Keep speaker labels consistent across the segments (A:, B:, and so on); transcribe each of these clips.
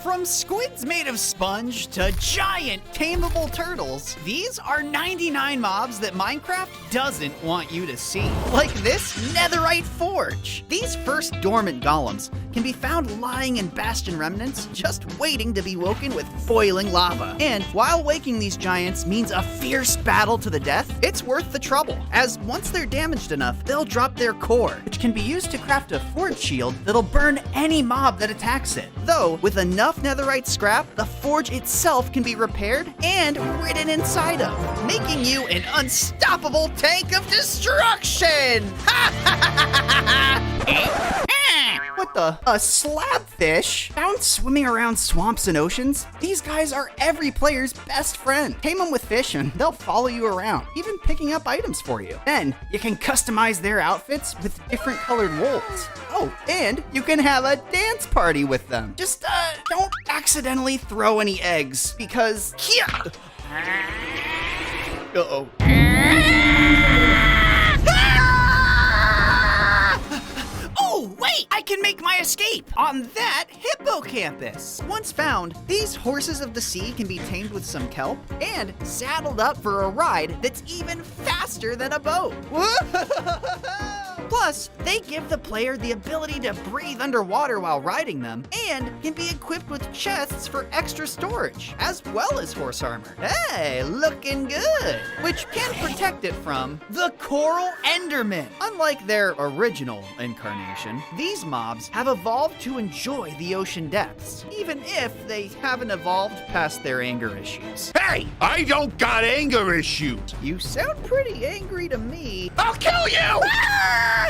A: From squids made of sponge to giant tameable turtles, these are 99 mobs that Minecraft doesn't want you to see. Like this netherite forge. These first dormant golems can be found lying in bastion remnants, just waiting to be woken with boiling lava. And while waking these giants means a fierce battle to the death, it's worth the trouble, as once they're damaged enough, they'll drop their core, which can be used to craft a forge shield that'll burn any mob that attacks it. Though, with enough netherite scrap, the forge itself can be repaired and ridden inside of, making you an unstoppable tank of destruction! What the? A slabfish? Found swimming around swamps and oceans? These guys are every player's best friend. Tame them with fish and they'll follow you around, even picking up items for you. Then, you can customize their outfits with different colored wools. Oh, and you can have a dance party with them. Just, don't accidentally throw any eggs, because... Uh-oh. Wait, I can make my escape on that hippocampus. Once found, these horses of the sea can be tamed with some kelp and saddled up for a ride that's even faster than a boat. Plus, they give the player the ability to breathe underwater while riding them and can be equipped with chests for extra storage, as well as horse armor. Hey, looking good! Which can protect it from the Coral Enderman. Unlike their original incarnation, these mobs have evolved to enjoy the ocean depths, even if they haven't evolved past their anger issues.
B: Hey, I don't got anger issues.
A: You sound pretty angry to me.
B: I'll kill you!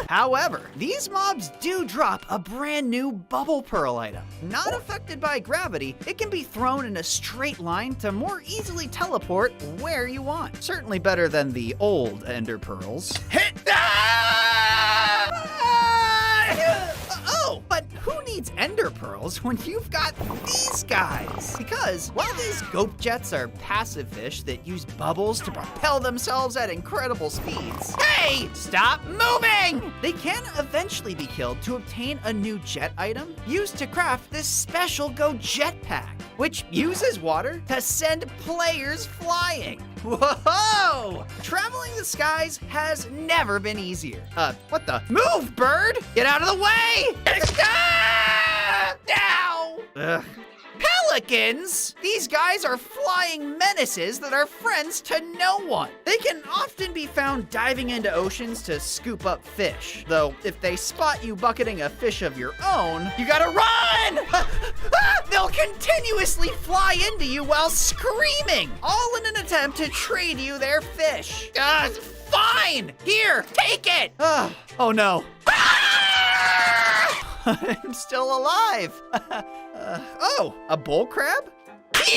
A: However, these mobs do drop a brand new bubble pearl item. Not affected by gravity, it can be thrown in a straight line to more easily teleport where you want. Certainly better than the old ender pearls.
B: Hit!
A: Oh, but who needs ender pearls when you've got these guys? Because while these goat jets are passive fish that use bubbles to propel themselves at incredible speeds, hey, stop moving! They can eventually be killed to obtain a new jet item used to craft this special Go Jetpack, which uses water to send players flying. Whoa! Traveling the skies has never been easier. What the? Move, bird! Get out of the way! Ow! Ugh. Pelicans? These guys are flying menaces that are friends to no one. They can often be found diving into oceans to scoop up fish. Though, if they spot you bucketing a fish of your own, you gotta run! They'll continuously fly into you while screaming, all in an attempt to trade you their fish. Fine! Here, take it! Oh no. I'm still alive. Oh, a bull crab?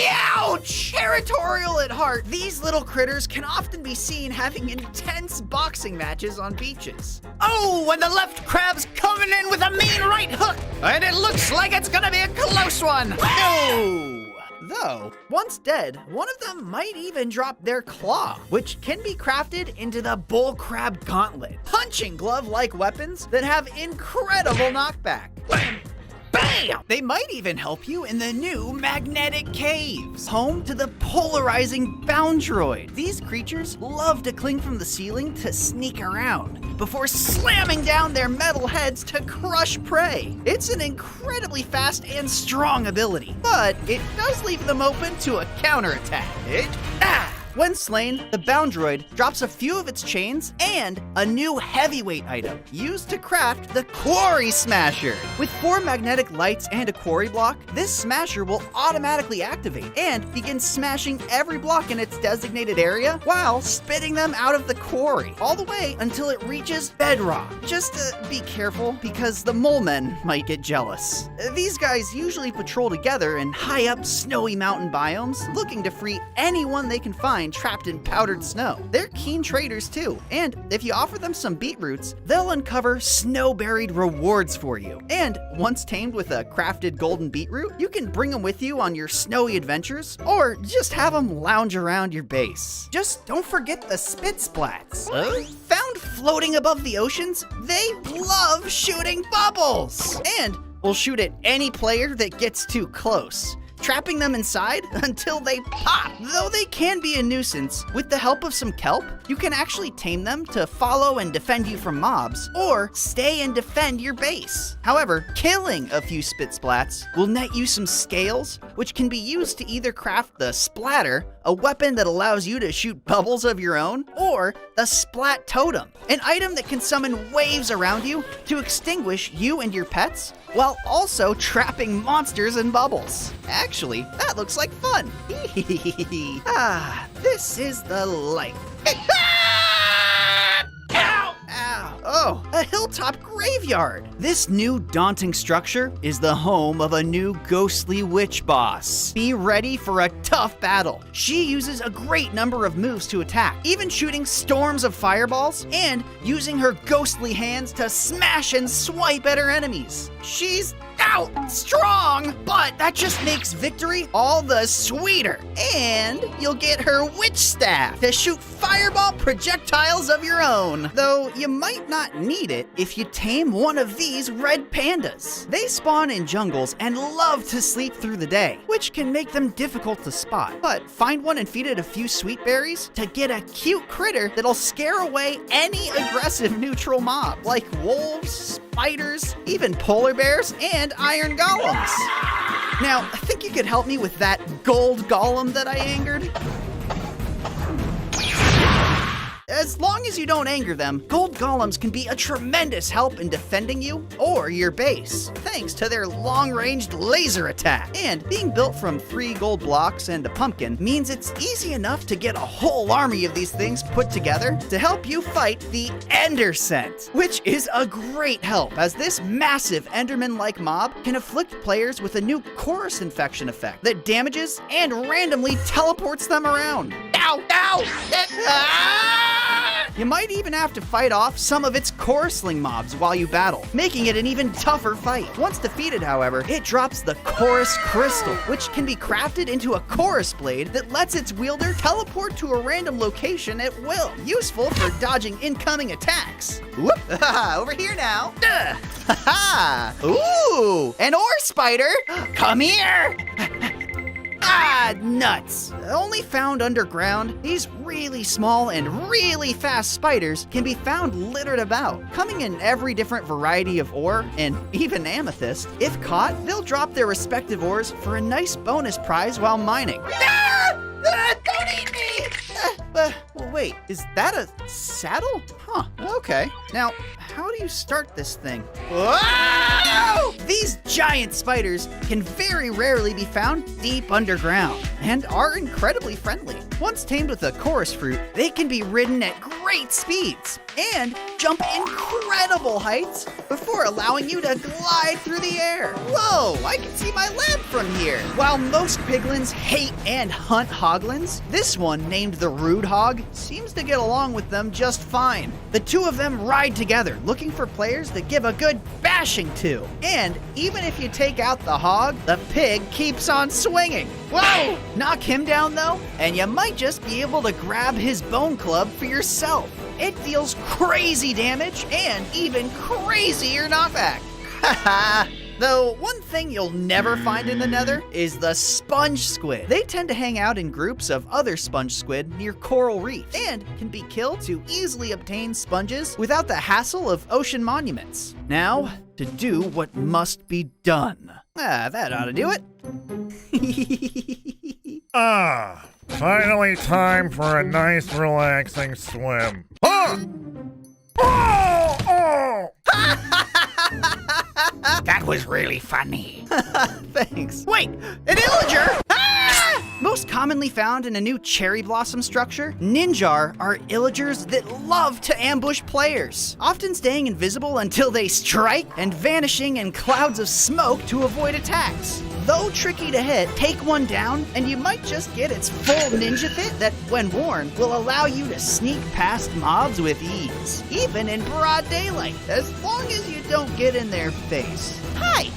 A: Ouch! Territorial at heart, these little critters can often be seen having intense boxing matches on beaches. Oh, and the left crab's coming in with a mean right hook, and it looks like it's gonna be a close one. No! Though, once dead, one of them might even drop their claw, which can be crafted into the bull crab gauntlet. Punching glove-like weapons that have incredible knockback. Bam! Bam! They might even help you in the new magnetic caves, home to the polarizing Boundroid. These creatures love to cling from the ceiling to sneak around before slamming down their metal heads to crush prey. It's an incredibly fast and strong ability, but it does leave them open to a counterattack. When slain, the Boundroid drops a few of its chains and a new heavyweight item used to craft the Quarry Smasher. With 4 magnetic lights and a quarry block, this smasher will automatically activate and begin smashing every block in its designated area while spitting them out of the quarry, all the way until it reaches bedrock. Just be careful, because the mole men might get jealous. These guys usually patrol together in high up snowy mountain biomes, looking to free anyone they can find trapped in powdered snow. They're keen traders too, and if you offer them some beetroots, they'll uncover snow-buried rewards for you. And once tamed with a crafted golden beetroot, you can bring them with you on your snowy adventures, or just have them lounge around your base. Just don't forget the spit splats. Found floating above the oceans, they love shooting bubbles. And will shoot at any player that gets too close, trapping them inside until they pop. Though they can be a nuisance, with the help of some kelp, you can actually tame them to follow and defend you from mobs, or stay and defend your base. However, killing a few spit splats will net you some scales, which can be used to either craft the splatter, a weapon that allows you to shoot bubbles of your own, or the splat totem, an item that can summon waves around you to extinguish you and your pets, while also trapping monsters in bubbles. Actually, that looks like fun. This is the life. Ow! Ow! Oh, a hilltop graveyard. This new daunting structure is the home of a new ghostly witch boss. Be ready for a tough battle. She uses a great number of moves to attack, even shooting storms of fireballs and using her ghostly hands to smash and swipe at her enemies. She's out strong, but that just makes victory all the sweeter. And you'll get her witch staff to shoot fireball projectiles of your own, though you might not need it if you tame one of these red pandas. They spawn in jungles and love to sleep through the day, which can make them difficult to spot. But find one and feed it a few sweet berries to get a cute critter that'll scare away any aggressive neutral mob, like wolves, spiders, even polar bears, and iron golems. Now, I think you could help me with that gold golem that I angered. As long as you don't anger them, gold golems can be a tremendous help in defending you or your base, thanks to their long-ranged laser attack. And being built from 3 gold blocks and a pumpkin means it's easy enough to get a whole army of these things put together to help you fight the Enderscent, which is a great help, as this massive Enderman-like mob can afflict players with a new chorus infection effect that damages and randomly teleports them around. Ow! Ow! You might even have to fight off some of its chorusling mobs while you battle, making it an even tougher fight. Once defeated, however, it drops the Chorus Crystal, which can be crafted into a chorus blade that lets its wielder teleport to a random location at will, useful for dodging incoming attacks. Whoop! Over here now. Ooh! An ore spider! Come here! Nuts! Only found underground, these really small and really fast spiders can be found littered about, coming in every different variety of ore and even amethyst. If caught, they'll drop their respective ores for a nice bonus prize while mining. Don't eat me! Well, wait, is that a saddle? Huh, okay. Now, how do you start this thing? Whoa! These giant spiders can very rarely be found deep underground and are incredibly friendly. Once tamed with a chorus fruit, they can be ridden at great speeds and jump incredible heights before allowing you to glide through the air. Whoa, I can see my lab from here. While most piglins hate and hunt hoglins, this one, named the Rude Hog, seems to get along with them just fine. The two of them ride together, looking for players that give a good bashing to. And even if you take out the hog, the pig keeps on swinging. Whoa! Knock him down though, and you might just be able to grab his bone club for yourself. It deals crazy damage and even crazier knockback. Haha! Though one thing you'll never find in the Nether is the sponge squid. They tend to hang out in groups of other sponge squid near coral reefs and can be killed to easily obtain sponges without the hassle of ocean monuments. Now, to do what must be done. That ought to do it.
C: Finally time for a nice relaxing swim. Oh!
B: That was really funny.
A: Thanks. Wait, an illager! Most commonly found in a new cherry blossom structure, ninjar are illagers that love to ambush players, often staying invisible until they strike and vanishing in clouds of smoke to avoid attacks. Though tricky to hit, take one down and you might just get its full ninja fit that, when worn, will allow you to sneak past mobs with ease, even in broad daylight, as long as you don't get in their face. Hi!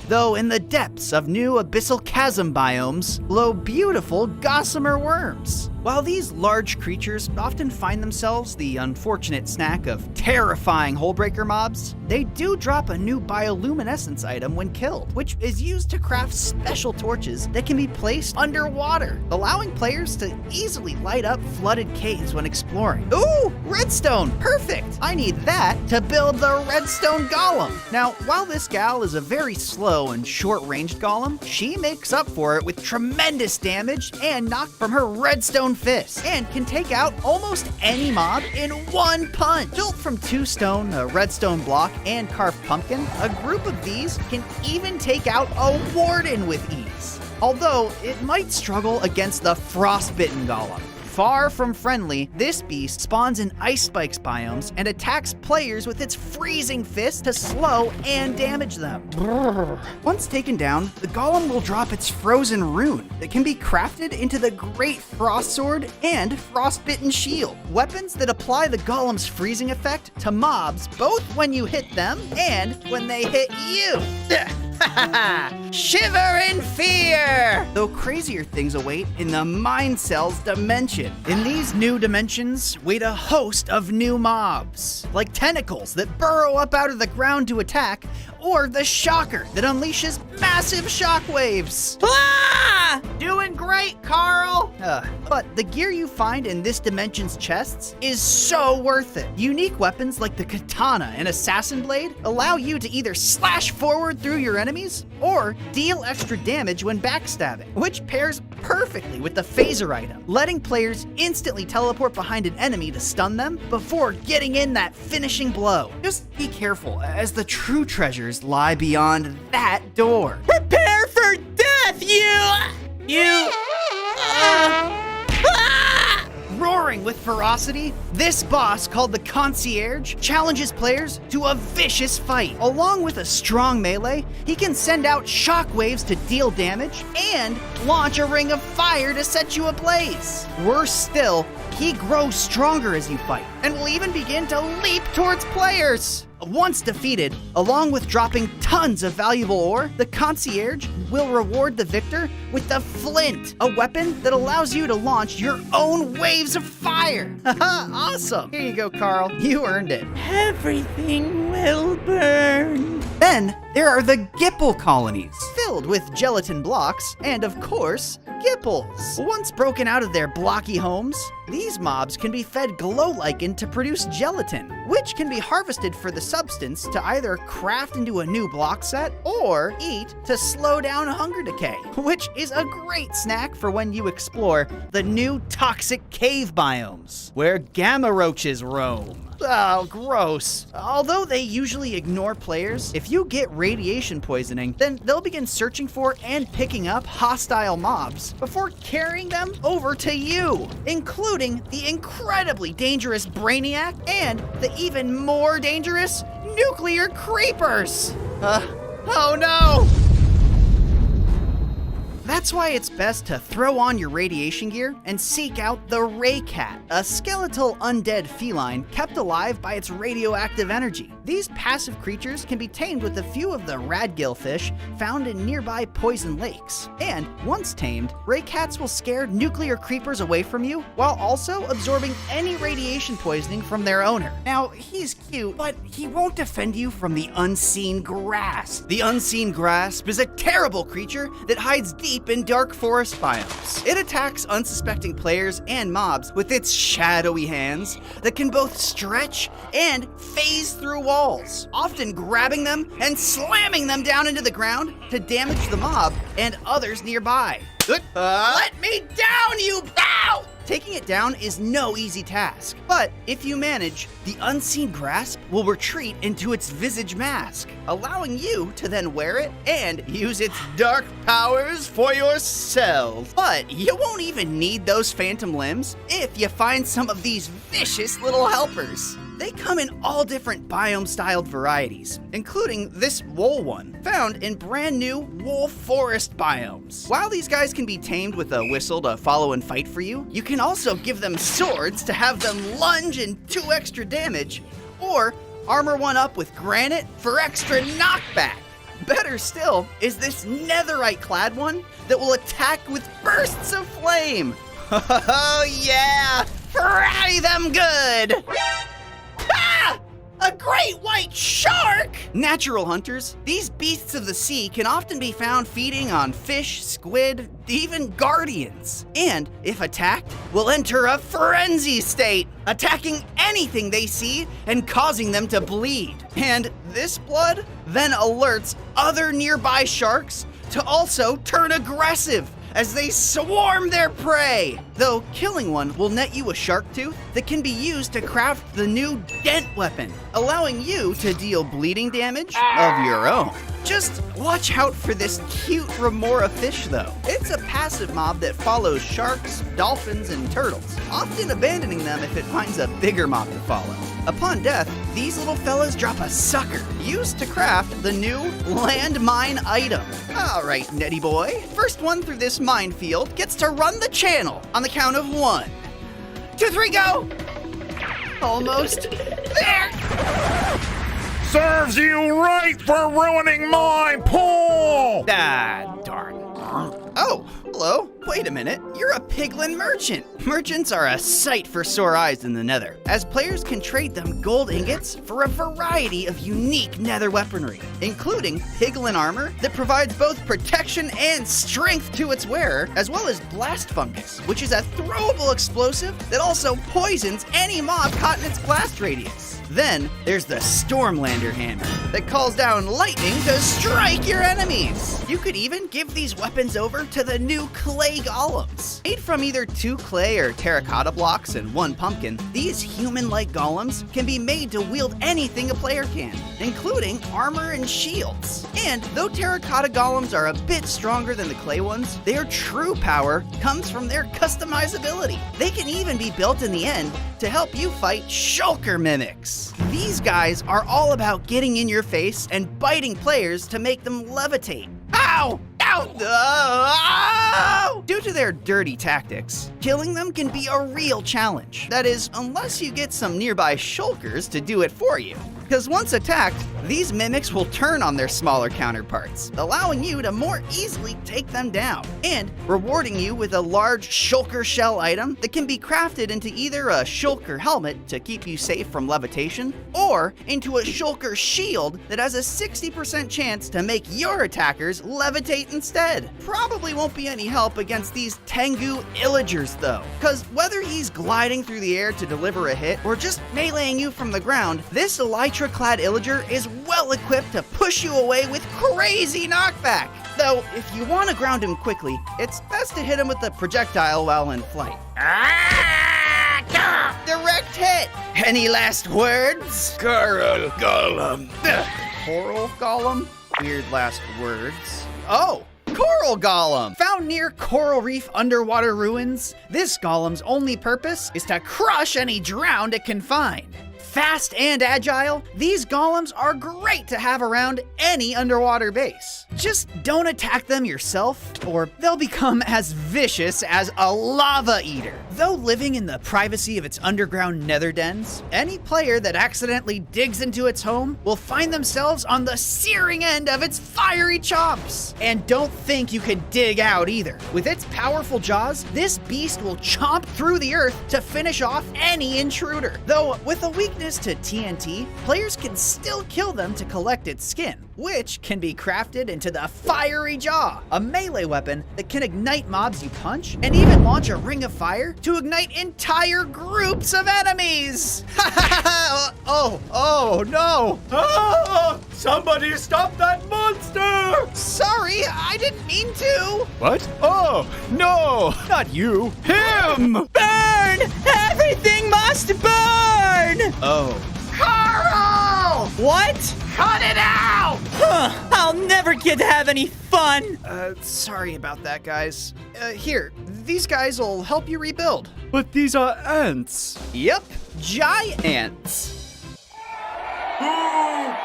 A: Though in the depths of new abyssal chasm biomes glow beautiful gossamer worms. While these large creatures often find themselves the unfortunate snack of terrifying Hullbreaker mobs, they do drop a new bioluminescence item when killed, which is used to craft special torches that can be placed underwater, allowing players to easily light up flooded caves when exploring. Ooh, redstone, perfect! I need that to build the redstone golem. Now, while this gal is a very slow and short-ranged golem, she makes up for it with tremendous damage and knock from her redstone fist, and can take out almost any mob in one punch. Built from 2 stone, a redstone block, and carved pumpkin, a group of these can even take out a warden with ease. Although it might struggle against the frostbitten golem. Far from friendly, this beast spawns in ice spikes biomes and attacks players with its freezing fist to slow and damage them. Once taken down, the golem will drop its frozen rune that can be crafted into the Great Frost Sword and Frostbitten Shield, weapons that apply the golem's freezing effect to mobs both when you hit them and when they hit you. Shiver in fear! Though crazier things await in the Mind Cells dimension. In these new dimensions wait a host of new mobs, like tentacles that burrow up out of the ground to attack, or the Shocker that unleashes massive shockwaves. Ah! Doing great, Carl! But the gear you find in this dimension's chests is so worth it. Unique weapons like the Katana and Assassin Blade allow you to either slash forward through your enemies or deal extra damage when backstabbing, which pairs perfectly with the Phaser item, letting players instantly teleport behind an enemy to stun them before getting in that finishing blow. Just be careful, as the true treasures lie beyond that door. Prepare for death, you! Roaring with ferocity, this boss, called the Concierge, challenges players to a vicious fight. Along with a strong melee, he can send out shockwaves to deal damage and launch a ring of fire to set you ablaze. Worse still, he grows stronger as you fight and will even begin to leap towards players. Once defeated, along with dropping tons of valuable ore, the Concierge will reward the victor with the Flint, a weapon that allows you to launch your own waves of fire. Haha, awesome. Here you go, Carl. You earned it.
B: Everything will burn.
A: Then there are the Gipple colonies, filled with gelatin blocks and, of course, Gipples. Once broken out of their blocky homes, these mobs can be fed glow lichen to produce gelatin, which can be harvested for the substance to either craft into a new block set or eat to slow down hunger decay, which is a great snack for when you explore the new toxic cave biomes, where gamma roaches roam. Oh, gross. Although they usually ignore players, if you get radiation poisoning, then they'll begin searching for and picking up hostile mobs before carrying them over to you, including the incredibly dangerous Brainiac and the even more dangerous nuclear creepers. Oh no! That's why it's best to throw on your radiation gear and seek out the Raycat, a skeletal undead feline kept alive by its radioactive energy. These passive creatures can be tamed with a few of the radgill fish found in nearby poison lakes. And once tamed, Raycats will scare nuclear creepers away from you while also absorbing any radiation poisoning from their owner. Now, he's cute, but he won't defend you from the Unseen Grasp. The Unseen Grasp is a terrible creature that hides deep in dark forest biomes. It attacks unsuspecting players and mobs with its shadowy hands that can both stretch and phase through walls, often grabbing them and slamming them down into the ground to damage the mob and others nearby. Let me down, you bow! Taking it down is no easy task, but if you manage, the Unseen Grasp will retreat into its visage mask, allowing you to then wear it and use its dark powers for yourself. But you won't even need those phantom limbs if you find some of these vicious little helpers. They come in all different biome-styled varieties, including this wool one, found in brand new wool forest biomes. While these guys can be tamed with a whistle to follow and fight for you, you can also give them swords to have them lunge and 2 extra damage, or armor one up with granite for extra knockback. Better still is this netherite clad one that will attack with bursts of flame. Oh yeah! Fry them good! Ah! A great white shark! Natural hunters, these beasts of the sea can often be found feeding on fish, squid, even guardians. And, if attacked, will enter a frenzy state, attacking anything they see and causing them to bleed. And this blood then alerts other nearby sharks to also turn aggressive as they swarm their prey. Though killing one will net you a shark tooth that can be used to craft the new Dent weapon, allowing you to deal bleeding damage of your own. Just watch out for this cute remora fish though. It's a passive mob that follows sharks, dolphins, and turtles, often abandoning them if it finds a bigger mob to follow. Upon death, these little fellas drop a sucker, used to craft the new landmine item. Alright, Netty boy, first one through this minefield gets to run the channel on the count of 1, 2, 3, go! Almost there!
C: Serves you right for ruining my pool!
A: Ah, darn. Oh, hello. Wait a minute. You're a piglin merchant. Merchants are a sight for sore eyes in the nether, as players can trade them gold ingots for a variety of unique nether weaponry, including piglin armor that provides both protection and strength to its wearer, as well as blast fungus, which is a throwable explosive that also poisons any mob caught in its blast radius. Then there's the Stormlander hammer that calls down lightning to strike your enemies. You could even give these weapons over to the new clay golems. Made from either 2 clay or terracotta blocks and 1 pumpkin, these human-like golems can be made to wield anything a player can, including armor and shields. And though terracotta golems are a bit stronger than the clay ones, their true power comes from their customizability. They can even be built in the end to help you fight shulker mimics. These guys are all about getting in your face and biting players to make them levitate. Ow! Ow! Ow! Due to their dirty tactics, killing them can be a real challenge. That is, unless you get some nearby shulkers to do it for you. Because once attacked, these mimics will turn on their smaller counterparts, allowing you to more easily take them down, and rewarding you with a large shulker shell item that can be crafted into either a shulker helmet to keep you safe from levitation, or into a shulker shield that has a 60% chance to make your attackers levitate instead. Probably won't be any help against these Tengu Illagers though, because whether he's gliding through the air to deliver a hit or just meleeing you from the ground, this Elytra-clad Illager is well equipped to push you away with crazy knockback. Though, if you want to ground him quickly, it's best to hit him with a projectile while in flight. Direct hit! Any last words?
D: Coral Golem.
A: Coral Golem? Weird last words. Oh! Coral Golem! Found near coral reef underwater ruins, this golem's only purpose is to crush any drowned it can find. Fast and agile, these golems are great to have around any underwater base. Just don't attack them yourself, or they'll become as vicious as a lava eater. Though living in the privacy of its underground nether dens, any player that accidentally digs into its home will find themselves on the searing end of its fiery chomps. And don't think you can dig out either. With its powerful jaws, this beast will chomp through the earth to finish off any intruder. Though with a weakness to TNT, players can still kill them to collect its skin, which can be crafted into the Fiery Jaw, a melee weapon that can ignite mobs you punch and even launch a ring of fire to ignite entire groups of enemies. Oh no.
D: Ah! Somebody stop that monster!
A: Sorry, I didn't mean to.
D: What? Oh, no! Not you! Him!
B: Burn! Everything must burn!
A: Oh.
B: Carl! What?
A: Cut it out!
B: Huh, I'll never get to have any fun!
A: Sorry about that, guys. Here, these guys will help you rebuild.
D: But these are ants.
A: Yep, giants.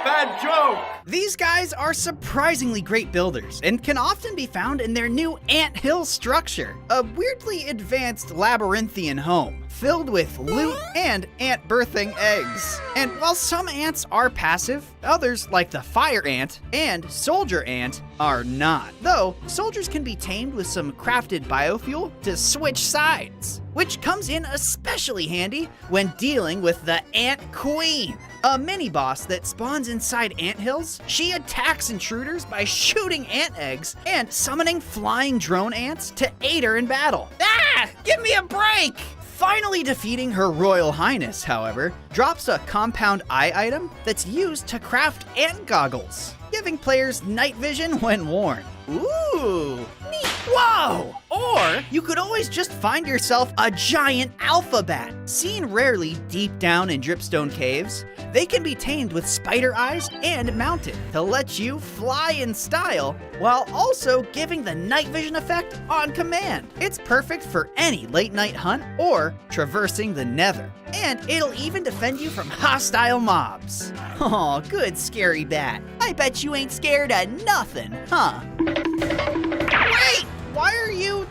E: Bad joke!
A: These guys are surprisingly great builders and can often be found in their new ant hill structure, a weirdly advanced labyrinthian home filled with loot and ant birthing eggs. And while some ants are passive, others, like the fire ant and soldier ant, are not. Though, soldiers can be tamed with some crafted biofuel to switch sides, which comes in especially handy when dealing with the Ant Queen, a mini-boss that spawns inside anthills. She attacks intruders by shooting ant eggs and summoning flying drone ants to aid her in battle. Ah! Give me a break! Finally defeating Her Royal Highness, however, drops a compound eye item that's used to craft ant goggles, giving players night vision when worn. Ooh, neat. Whoa! Or you could always just find yourself a giant alpha bat. Seen rarely deep down in dripstone caves, they can be tamed with spider eyes and mounted to let you fly in style while also giving the night vision effect on command. It's perfect for any late night hunt or traversing the nether. And it'll even defend you from hostile mobs. Oh, good scary bat. I bet you ain't scared of nothing, huh? Wait! Why are you...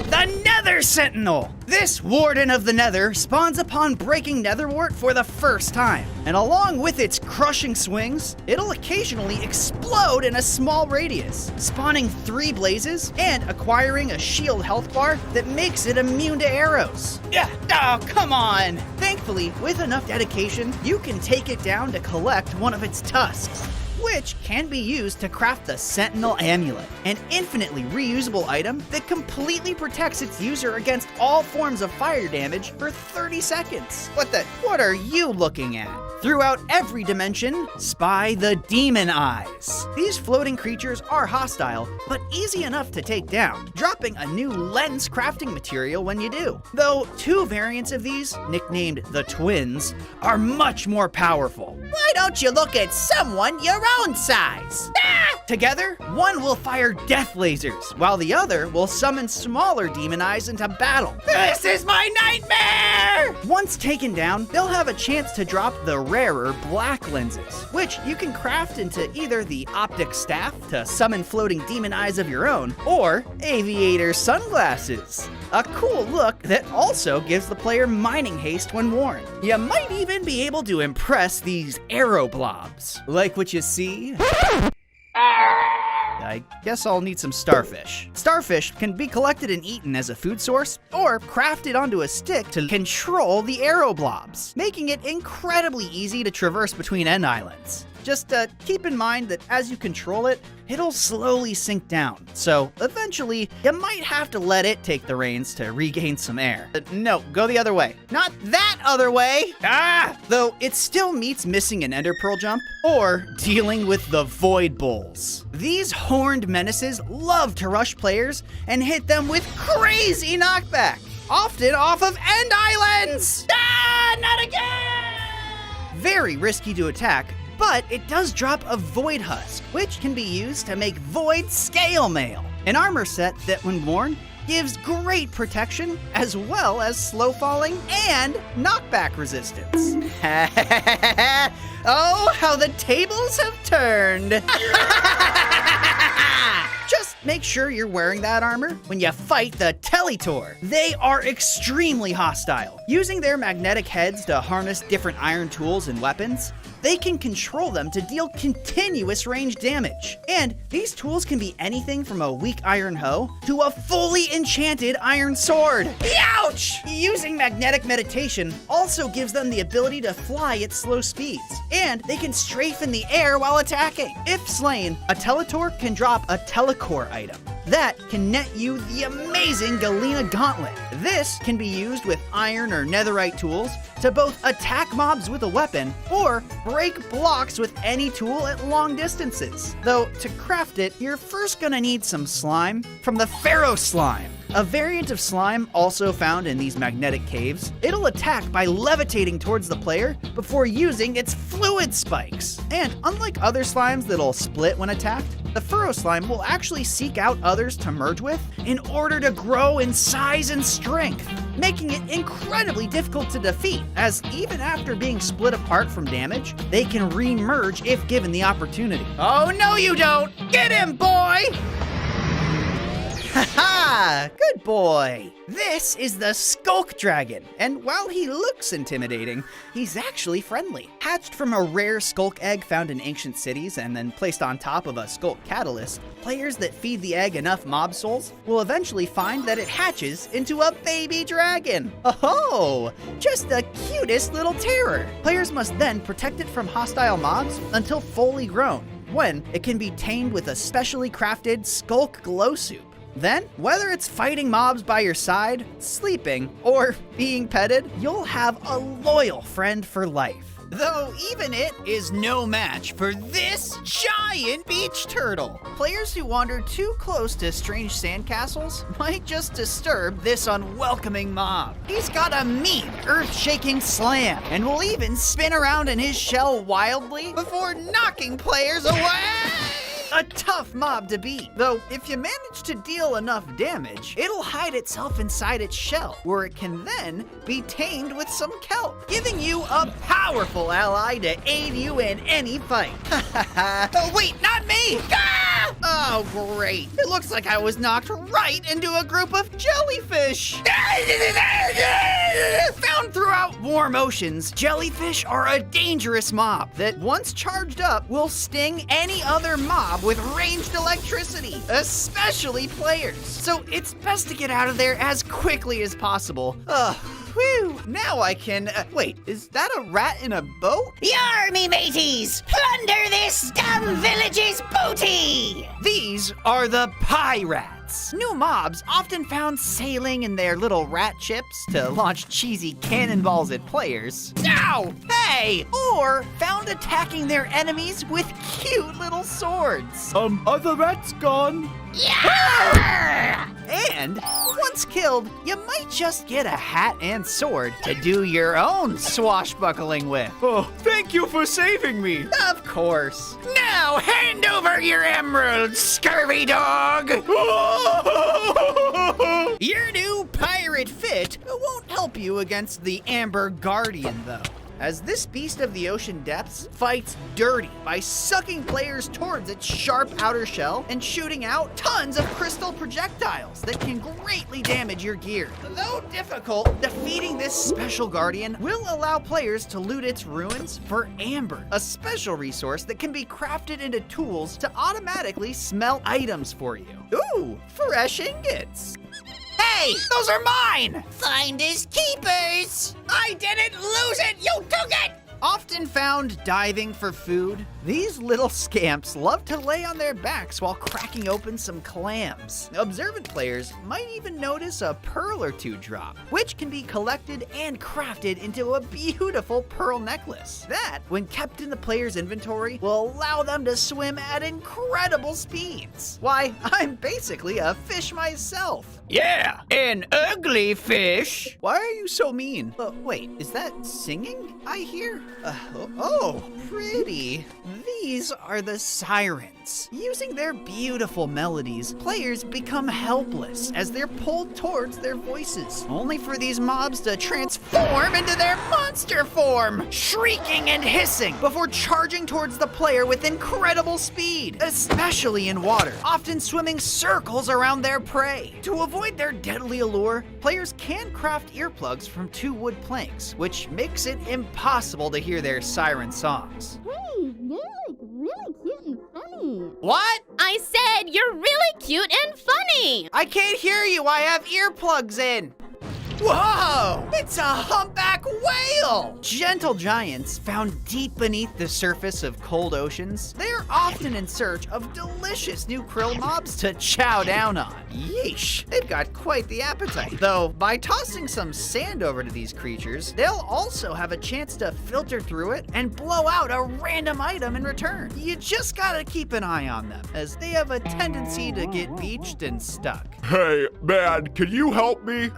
A: The Nether Sentinel! This Warden of the Nether spawns upon breaking Netherwart for the first time. And along with its crushing swings, it'll occasionally explode in a small radius, spawning 3 blazes and acquiring a shield health bar that makes it immune to arrows. Yeah, oh, come on! Thankfully, with enough dedication, you can take it down to collect one of its tusks, which can be used to craft the Sentinel Amulet, an infinitely reusable item that completely protects its user against all forms of fire damage for 30 seconds. What are you looking at? Throughout every dimension, spy the Demon Eyes. These floating creatures are hostile, but easy enough to take down, dropping a new lens crafting material when you do. Though 2 variants of these, nicknamed the Twins, are much more powerful. Why don't you look at someone your own size? Ah! Together, one will fire death lasers, while the other will summon smaller demon eyes into battle. This is my nightmare! Once taken down, they'll have a chance to drop the rarer black lenses, which you can craft into either the optic staff to summon floating demon eyes of your own, or aviator sunglasses. A cool look that also gives the player mining haste when worn. You might even be able to impress these arrow blobs. Like what you see? I guess I'll need some starfish. Starfish can be collected and eaten as a food source, or crafted onto a stick to control the arrow blobs, making it incredibly easy to traverse between end islands. Just keep in mind that as you control it, it'll slowly sink down, so eventually you might have to let it take the reins to regain some air. No, go the other way. Not that other way! Ah! Though it still meets missing an ender pearl jump, or dealing with the void bulls. These horned menaces love to rush players and hit them with crazy knockback, often off of end islands! Ah, not again! Very risky to attack, but it does drop a Void Husk, which can be used to make Void Scale Mail, an armor set that, when worn, gives great protection as well as slow falling and knockback resistance. Oh, how the tables have turned! Just make sure you're wearing that armor when you fight the Teletor. They are extremely hostile. Using their magnetic heads to harness different iron tools and weapons, they can control them to deal continuous range damage. And these tools can be anything from a weak iron hoe to a fully enchanted iron sword. Ouch! Using magnetic meditation also gives them the ability to fly at slow speeds, and they can strafe in the air while attacking. If slain, a Teletor can drop a Telecore item that can net you the amazing Galena Gauntlet. This can be used with iron or netherite tools to both attack mobs with a weapon or break blocks with any tool at long distances. Though to craft it, you're first gonna need some slime from the Pharaoh Slime, a variant of slime also found in these magnetic caves. It'll attack by levitating towards the player before using its fluid spikes. And unlike other slimes that'll split when attacked, the Pharaoh Slime will actually seek out others to merge with in order to grow in size and strength. making it incredibly difficult to defeat, as even after being split apart from damage, they can re-merge if given the opportunity. Oh, no you don't! Get him, boy! Haha! Good boy! This is the Skulk Dragon, and while he looks intimidating, he's actually friendly. Hatched from a rare Skulk egg found in ancient cities and then placed on top of a Skulk catalyst, players that feed the egg enough mob souls will eventually find that it hatches into a baby dragon. Oh, just the cutest little terror. Players must then protect it from hostile mobs until fully grown, when it can be tamed with a specially crafted Skulk Glow Soup. Then, whether it's fighting mobs by your side, sleeping, or being petted, you'll have a loyal friend for life. Though even it is no match for this giant beach turtle. Players who wander too close to strange sandcastles might just disturb this unwelcoming mob. He's got a mean, earth-shaking slam, and will even spin around in his shell wildly before knocking players away. A tough mob to beat, though if you manage to deal enough damage, it'll hide itself inside its shell, where it can then be tamed with some kelp, giving you a powerful ally to aid you in any fight. Oh wait, not me! Ah! Oh great, it looks like I was knocked right into a group of jellyfish! Found throughout warm oceans, jellyfish are a dangerous mob that once charged up will sting any other mob with ranged electricity, especially players. So it's best to get out of there as quickly as possible. Whew, now I can, wait, is that a rat in a boat?
E: Yar, me mateys! Plunder this dumb village's booty!
A: These are the pirates. New mobs often found sailing in their little rat ships to launch cheesy cannonballs at players. Ow! Hey! Or found attacking their enemies with cute little swords.
D: Are the rats gone?
A: And once killed, you might just get a hat and sword to do your own swashbuckling with.
D: Oh, thank you for saving me.
A: Of course. Now hand over your emeralds, scurvy dog! Your new pirate fit won't help you against the Amber Guardian, though, as this beast of the ocean depths fights dirty by sucking players towards its sharp outer shell and shooting out tons of crystal projectiles that can greatly damage your gear. Though difficult, defeating this special guardian will allow players to loot its ruins for amber, a special resource that can be crafted into tools to automatically smelt items for you. Ooh, fresh ingots. Hey, those are mine!
E: Finders keepers!
A: I didn't lose it, you took it! Often found diving for food, these little scamps love to lay on their backs while cracking open some clams. Observant players might even notice a pearl or two drop, which can be collected and crafted into a beautiful pearl necklace. That, when kept in the player's inventory, will allow them to swim at incredible speeds. Why, I'm basically a fish myself.
D: Yeah, an ugly fish.
A: Why are you so mean? Wait, is that singing I hear? Oh, pretty. These are the sirens. Using their beautiful melodies, players become helpless as they're pulled towards their voices, only for these mobs to transform into their monster form, shrieking and hissing before charging towards the player with incredible speed, especially in water, often swimming circles around their prey. To avoid their deadly allure, players can craft earplugs from 2 wood planks, which makes it impossible to hear their siren songs.
F: Hey, you're like really cute and funny.
A: What?
F: I said you're really cute and funny.
A: I can't hear you. I have earplugs in. Whoa! It's a humpback whale! Gentle giants found deep beneath the surface of cold oceans, they're often in search of delicious new krill mobs to chow down on. Yeesh, they've got quite the appetite. Though, by tossing some sand over to these creatures, they'll also have a chance to filter through it and blow out a random item in return. You just gotta keep an eye on them, as they have a tendency to get beached and stuck.
C: Hey, man, can you help me?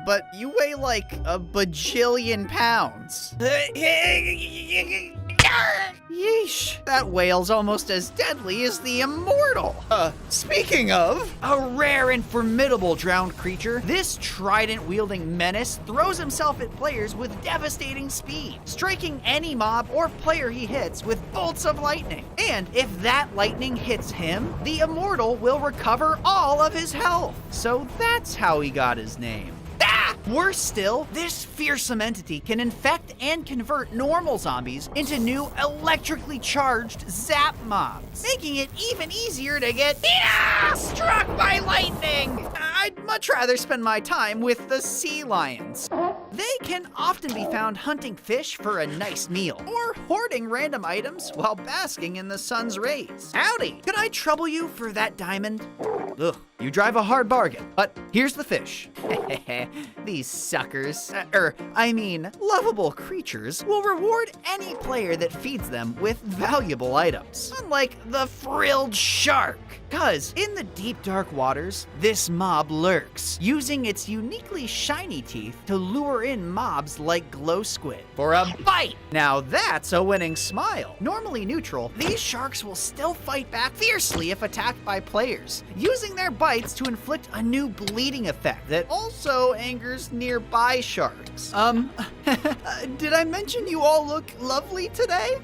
A: But you weigh like a bajillion pounds. Yeesh, that whale's almost as deadly as the Immortal. Speaking of, a rare and formidable drowned creature, this trident-wielding menace throws himself at players with devastating speed, striking any mob or player he hits with bolts of lightning. And if that lightning hits him, the Immortal will recover all of his health. So that's how he got his name. Worse still, this fearsome entity can infect and convert normal zombies into new electrically charged zap mobs, making it even easier to get struck by lightning. I'd much rather spend my time with the sea lions. They can often be found hunting fish for a nice meal, or hoarding random items while basking in the sun's rays. Howdy, could I trouble you for that diamond? Ugh, you drive a hard bargain, but here's the fish. These suckers, lovable creatures will reward any player that feeds them with valuable items, unlike the frilled shark. Cause in the deep dark waters, this mob lurks, using its uniquely shiny teeth to lure in mobs like glow squid for a bite. Now that's a winning smile. Normally neutral, these sharks will still fight back fiercely if attacked by players, using their bites to inflict a new bleeding effect that also angers nearby sharks. Did I mention you all look lovely today?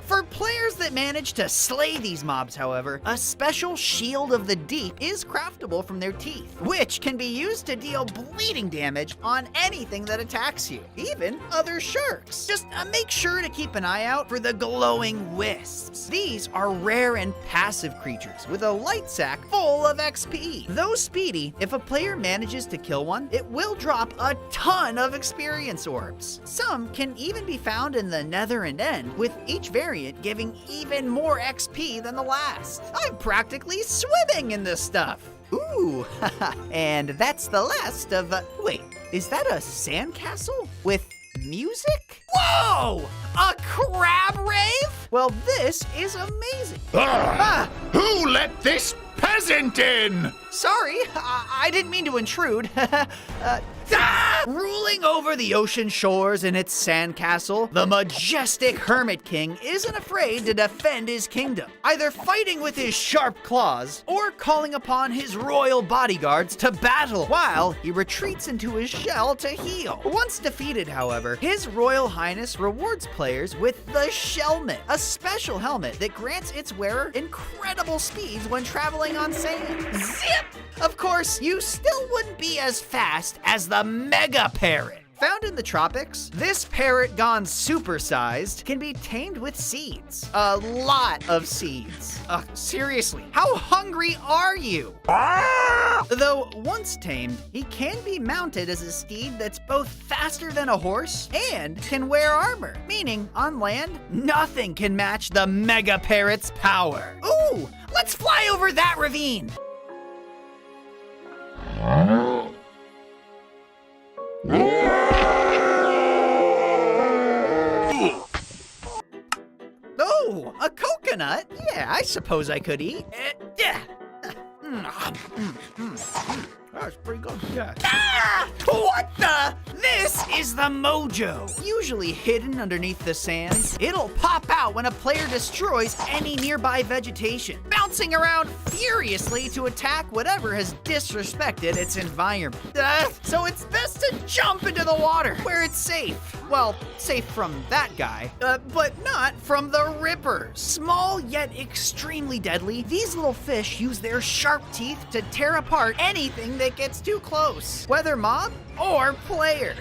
A: For players that manage to slay these mobs, however, a special shield of the deep is craftable from their teeth, which can be used to deal bleeding damage on anything that attacks you, even other sharks. Just make sure to keep an eye out for the glowing wisps. These are rare and passive creatures with a light sack full of XP. Though speedy, if a player manages to kill one, it will drop a ton of experience orbs. Some can even be found in the Nether and End, with each variant giving even more XP than the last. I'm practically swimming in this stuff. Ooh, and that's the last of, wait, is that a sandcastle with music? Whoa! A crab rave? Well, this is amazing.
C: Who let this peasant in?
A: Sorry, I didn't mean to intrude. Ruling over the ocean shores in its sandcastle, the majestic Hermit King isn't afraid to defend his kingdom, either fighting with his sharp claws or calling upon his royal bodyguards to battle while he retreats into his shell to heal. Once defeated, however, His Royal Highness rewards players with the Shellmet, a special helmet that grants its wearer incredible speeds when traveling on sand. Zip! Of course, you still wouldn't be as fast as the Mega Parrot. Found in the tropics, this parrot gone supersized can be tamed with seeds. A lot of seeds. Seriously, how hungry are you? Though once tamed, he can be mounted as a steed that's both faster than a horse and can wear armor, meaning on land, nothing can match the Mega Parrot's power. Ooh, let's fly over that ravine. Oh, a coconut? Yeah, I suppose I could eat.
D: That's pretty good, yeah.
A: What the? This is the Mojo. Usually hidden underneath the sands, it'll pop out when a player destroys any nearby vegetation, bouncing around furiously to attack whatever has disrespected its environment. So it's best to jump into the water, where it's safe. Well, safe from that guy, but not from the Ripper. Small yet extremely deadly, these little fish use their sharp teeth to tear apart anything that gets too close, whether mob or player.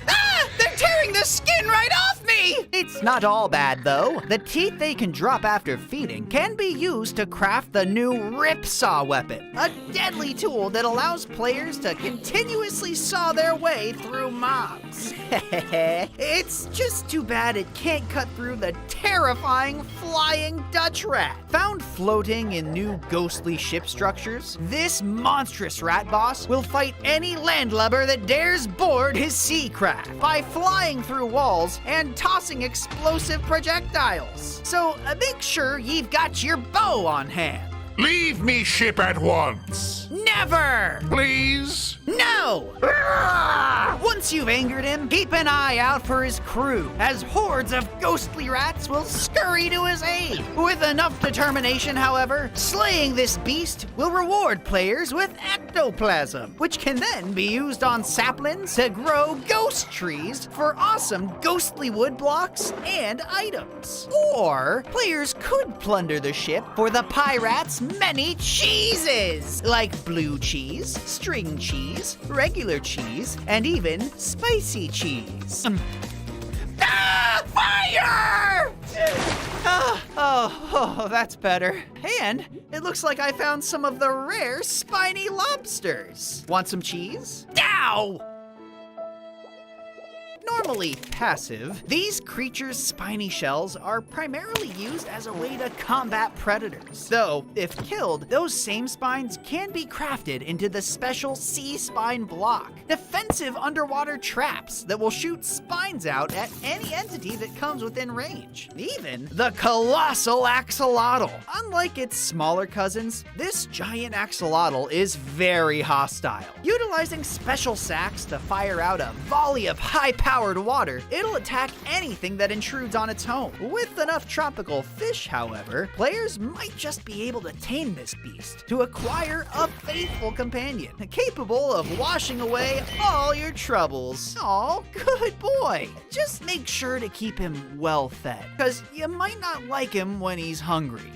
A: They're tearing the skin right off me! It's not all bad, though. The teeth they can drop after feeding can be used to craft the new Ripsaw weapon, a deadly tool that allows players to continuously saw their way through mobs. It's just too bad it can't cut through the terrifying flying Dutch rat. Found floating in new ghostly ship structures, this monstrous rat boss will fight any landlubber that dares board his sea craft by flying through walls and tossing explosive projectiles. So make sure you've got your bow on hand.
C: Leave me ship at once.
A: Now! Never!
C: Please?
A: No! Once you've angered him, keep an eye out for his crew, as hordes of ghostly rats will scurry to his aid. With enough determination, however, slaying this beast will reward players with ectoplasm, which can then be used on saplings to grow ghost trees for awesome ghostly wood blocks and items. Or players could plunder the ship for the pirates' many cheeses, like blue cheese, string cheese, regular cheese, and even spicy cheese. Fire! Oh, that's better. And it looks like I found some of the rare spiny lobsters. Want some cheese? Ow! Normally passive, these creatures' spiny shells are primarily used as a way to combat predators. Though, if killed, those same spines can be crafted into the special sea spine block, defensive underwater traps that will shoot spines out at any entity that comes within range. Even the colossal axolotl. Unlike its smaller cousins, this giant axolotl is very hostile. Utilizing special sacs to fire out a volley of high-powered water, it'll attack anything that intrudes on its home. With enough tropical fish, however, players might just be able to tame this beast to acquire a faithful companion, capable of washing away all your troubles. Aw, good boy. Just make sure to keep him well fed, because you might not like him when he's hungry.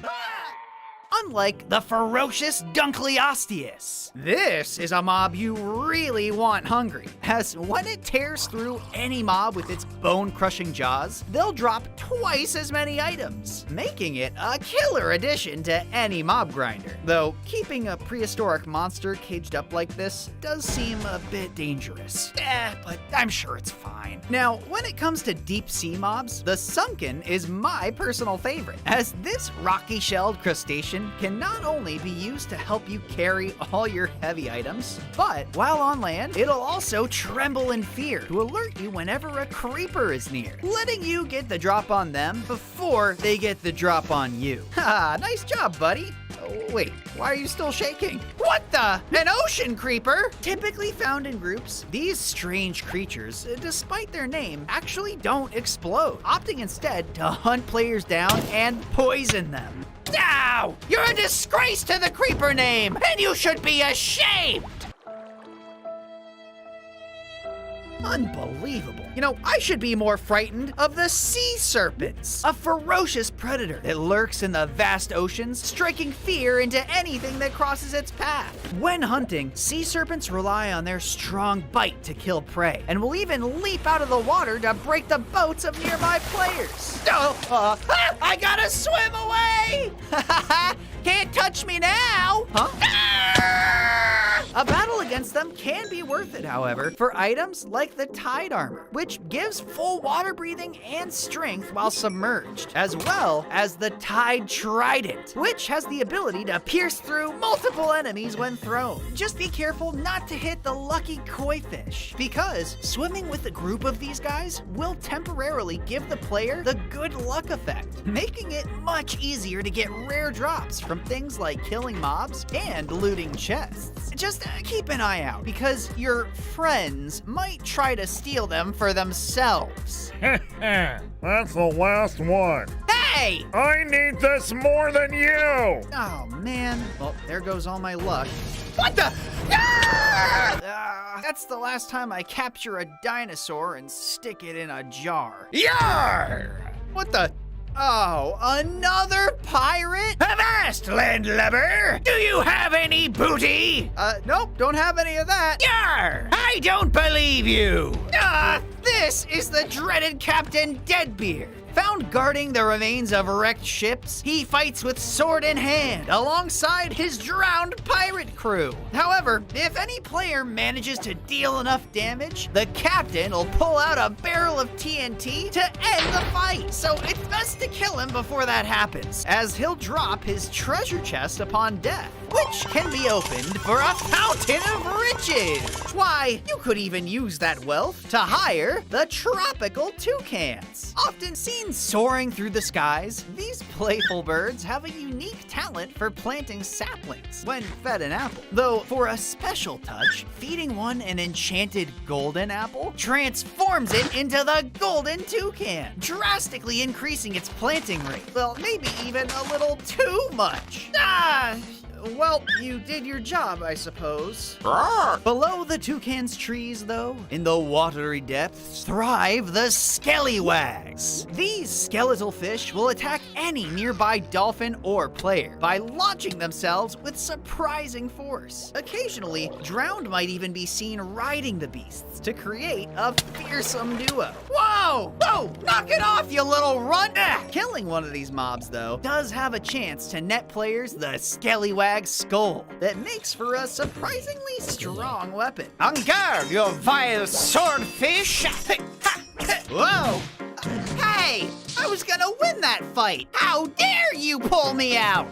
A: Unlike the ferocious Dunkleosteus. This is a mob you really want hungry, as when it tears through any mob with its bone-crushing jaws, they'll drop twice as many items, making it a killer addition to any mob grinder. Though, keeping a prehistoric monster caged up like this does seem a bit dangerous. But I'm sure it's fine. Now, when it comes to deep sea mobs, the Sunken is my personal favorite, as this rocky-shelled crustacean can not only be used to help you carry all your heavy items, but while on land, it'll also tremble in fear to alert you whenever a creeper is near, letting you get the drop on them before they get the drop on you. Ha, nice job, buddy. Oh, wait, why are you still shaking? What the? An ocean creeper? Typically found in groups, these strange creatures, despite their name, actually don't explode, opting instead to hunt players down and poison them. Ow! You're a disgrace to the creeper name, and you should be ashamed! Unbelievable. You know, I should be more frightened of the sea serpents, a ferocious predator that lurks in the vast oceans, striking fear into anything that crosses its path. When hunting, sea serpents rely on their strong bite to kill prey, and will even leap out of the water to break the boats of nearby players. I gotta swim away! Can't touch me now! A battle against them can be worth it, however, for items like the Tide Armor, which gives full water breathing and strength while submerged, as well as the Tide Trident, which has the ability to pierce through multiple enemies when thrown. Just be careful not to hit the lucky koi fish, because swimming with a group of these guys will temporarily give the player the good luck effect, making it much easier to get rare drops from things like killing mobs and looting chests. Just keep an eye out, because your friends might try to steal them for themselves.
C: That's the last one.
A: Hey!
C: I need this more than you!
A: Oh, man. Well, there goes all my luck. What the? That's the last time I capture a dinosaur and stick it in a jar.
C: Yar!
A: What the? Oh, another pirate?
C: Avast, landlubber! Do you have any booty?
A: Nope, don't have any of that.
C: Yar! I don't believe you!
A: This is the dreaded Captain Deadbeard. Found guarding the remains of wrecked ships, he fights with sword in hand alongside his drowned pirate crew. However, if any player manages to deal enough damage, the captain will pull out a barrel of TNT to end the fight. So it's best to kill him before that happens, as he'll drop his treasure chest upon death, which can be opened for a fountain of riches. Why, you could even use that wealth to hire the tropical toucans, often seen Seen soaring through the skies, these playful birds have a unique talent for planting saplings when fed an apple. Though, for a special touch, feeding one an enchanted golden apple transforms it into the golden toucan, drastically increasing its planting rate. Well, maybe even a little too much. Well, you did your job, I suppose. Below the toucan's trees, though, in the watery depths, thrive the skellywags. These skeletal fish will attack any nearby dolphin or player by launching themselves with surprising force. Occasionally, drowned might even be seen riding the beasts to create a fearsome duo. Whoa! Whoa! Knock it off, you little runt! Killing one of these mobs, though, does have a chance to net players the skellywag skull that makes for a surprisingly strong weapon.
C: On guard, you vile swordfish!
A: Whoa! Hey! I was gonna win that fight! How dare you pull me out!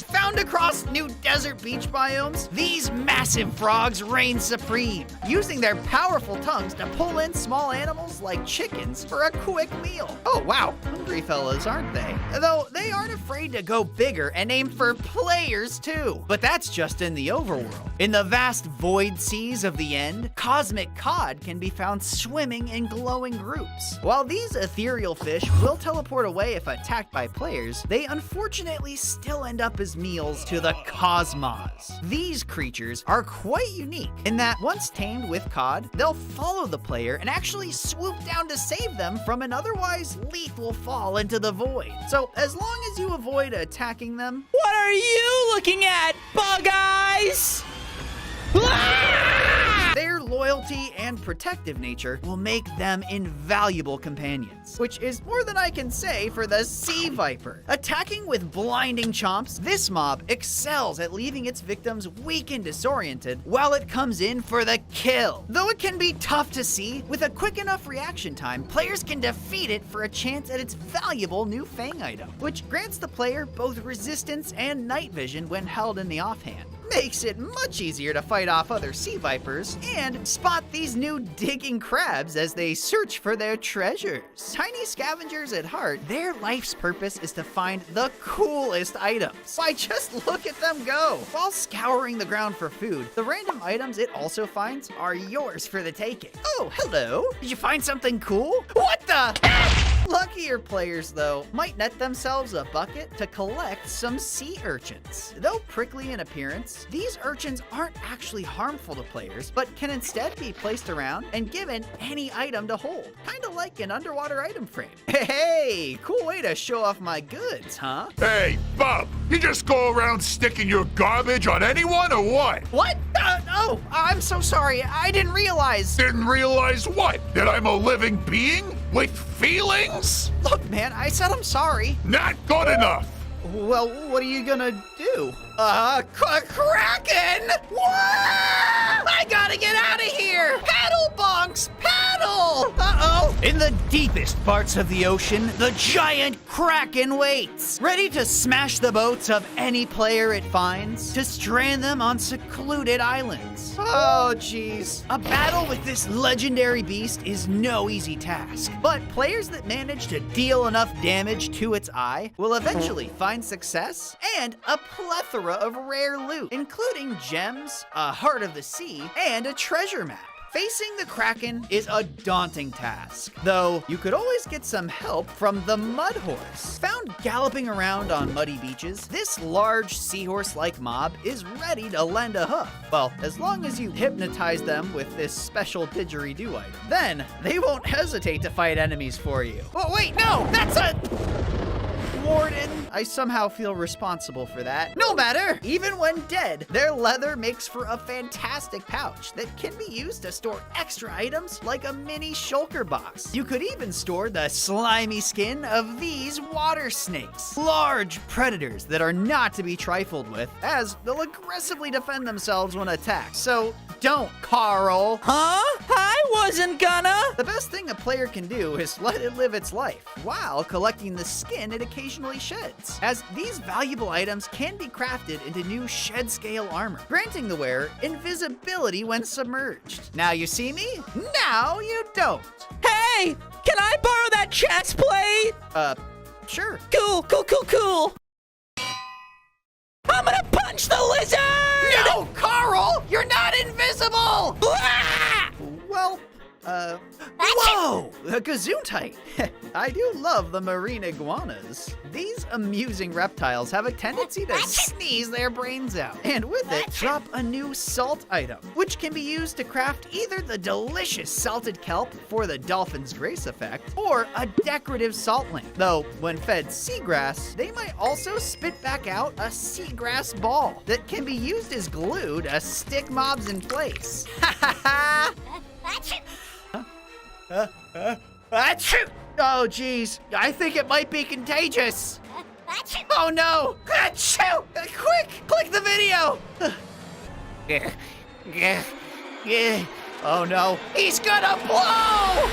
A: Found across new desert beach biomes, these massive frogs reign supreme, using their powerful tongues to pull in small animals like chickens for a quick meal. Oh wow, hungry fellas, aren't they? Though they aren't afraid to go bigger and aim for players too. But that's just in the overworld. In the vast void seas of the end, cosmic cod can be found swimming in glowing groups. While these ethereal fish will teleport away if attacked by players, they unfortunately still end up as meals to the cosmos. These creatures are quite unique in that once tamed with cod, they'll follow the player and actually swoop down to save them from an otherwise lethal fall into the void. So as long as you avoid attacking them,
B: What are you looking at, Bug Eyes?
A: their loyalty and protective nature will make them invaluable companions, which is more than I can say for the sea viper. Attacking with blinding chomps, this mob excels at leaving its victims weak and disoriented while it comes in for the kill. Though it can be tough to see, with a quick enough reaction time, players can defeat it for a chance at its valuable new fang item, which grants the player both resistance and night vision when held in the offhand. Makes it much easier to fight off other sea vipers and spot these new digging crabs as they search for their treasures. Tiny scavengers at heart, their life's purpose is to find the coolest items. Why, just look at them go! While scouring the ground for food, the random items it also finds are yours for the taking. Oh, hello! Did you find something cool? What the? Luckier players, though, might net themselves a bucket to collect some sea urchins. Though prickly in appearance, these urchins aren't actually harmful to players, but can instead be placed around and given any item to hold. Kinda like an underwater item frame. Hey, cool way to show off my goods, huh?
G: Hey, Bub, you just go around sticking your garbage on anyone or what?
A: What? Oh, I'm so sorry. I didn't realize.
G: Didn't realize what? That I'm a living being with feelings?
A: Look, man, I said I'm sorry.
G: Not good enough.
A: Well, what are you gonna do? Kraken! Whoa! I gotta get out of here! Paddle, bonks! Paddle! Uh-oh! In the deepest parts of the ocean, the giant Kraken waits, ready to smash the boats of any player it finds, to strand them on secluded islands. Oh, jeez. A battle with this legendary beast is no easy task, but players that manage to deal enough damage to its eye will eventually find success and a plethora of rare loot, including gems, a heart of the sea, and a treasure map. Facing the Kraken is a daunting task, though you could always get some help from the Mud Horse. Found galloping around on muddy beaches, this large seahorse-like mob is ready to lend a hoof. Well, as long as you hypnotize them with this special didgeridoo item. Then, they won't hesitate to fight enemies for you. Oh, wait, no! That's a... Warden. I somehow feel responsible for that. No matter! Even when dead, their leather makes for a fantastic pouch that can be used to store extra items like a mini shulker box. You could even store the slimy skin of these water snakes. Large predators that are not to be trifled with, as they'll aggressively defend themselves when attacked. So don't, Carl.
B: Huh? I wasn't gonna.
A: The best thing a player can do is let it live its life, while collecting the skin it occasionally sheds, as these valuable items can be crafted into new shed-scale armor, granting the wearer invisibility when submerged. Now you see me, now you don't.
B: Hey! Hey, can I borrow that chest plate?
A: Sure.
B: Cool. I'm gonna punch the lizard!
A: No, Carl! You're not invisible!
B: Ah!
A: Well, whoa! A Gesundheit! I do love the marine iguanas. These amusing reptiles have a tendency to sneeze their brains out. And with it, drop a new salt item, which can be used to craft either the delicious salted kelp for the dolphin's grace effect, or a decorative salt lamp. Though, when fed seagrass, they might also spit back out a seagrass ball that can be used as glue to stick mobs in place. Ha ha ha! Achoo! Oh, geez. I think it might be contagious. Oh, no. Achoo! Quick, click the video. Oh, no. He's gonna blow!